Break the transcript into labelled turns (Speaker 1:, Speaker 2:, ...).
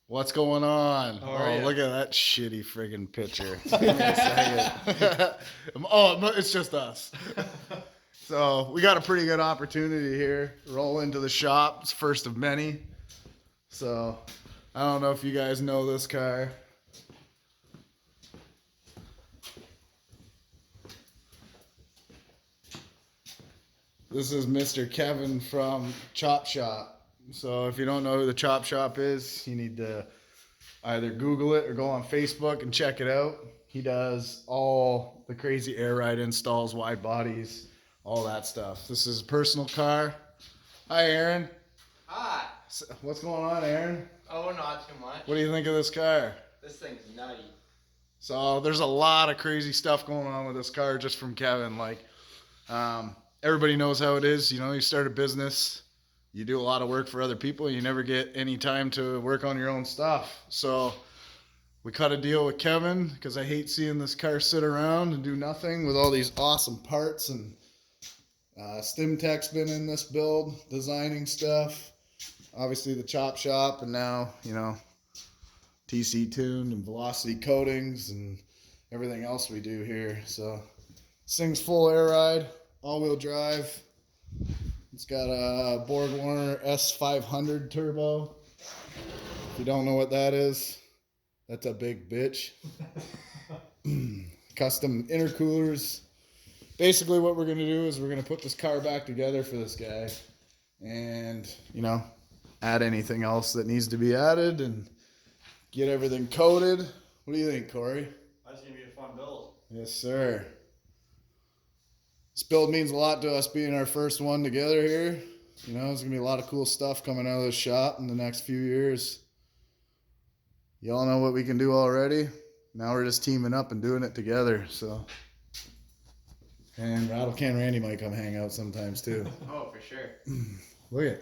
Speaker 1: What's going on?
Speaker 2: Oh,
Speaker 1: look at that shitty friggin' picture. Give me a second. Oh, it's just us. So we got a pretty good opportunity here. Roll into the shop. It's first of many. So I don't know if you guys know this car. This is Mr. Kevin from Chopshop. So if you don't know who the Chopshop is, you need to either Google it or go on Facebook and check it out. He does all the crazy air ride installs, wide bodies, all that stuff. This is a personal car. Hi, Aaron.
Speaker 2: Hi.
Speaker 1: What's going on, Aaron?
Speaker 2: Oh, not too much.
Speaker 1: What do you think of this car?
Speaker 2: This thing's nutty.
Speaker 1: So there's a lot of crazy stuff going on with this car just from Kevin. Like, everybody knows how it is. You know, you start a business, you do a lot of work for other people, you never get any time to work on your own stuff. So we cut a deal with Kevin because I hate seeing this car sit around and do nothing with all these awesome parts. And StimTech's been in this build, designing stuff. Obviously the Chopshop, and now, you know, TC tuned and velocity coatings and everything else we do here. So this thing's full air ride, all-wheel drive. It's got a BorgWarner S500 turbo. If you don't know what that is, that's a big bitch. Custom intercoolers. Basically what we're going to do is we're going to put this car back together for this guy and, you know, add anything else that needs to be added and get everything coated. What do you think, Corey?
Speaker 2: That's going to be a fun build.
Speaker 1: Yes, sir. This build means a lot to us being our first one together here. You know, there's going to be a lot of cool stuff coming out of this shop in the next few years. Y'all know what we can do already. Now we're just teaming up and doing it together. So, and Rattle Can Randy might come hang out sometimes too.
Speaker 2: Oh, for sure.
Speaker 1: Look at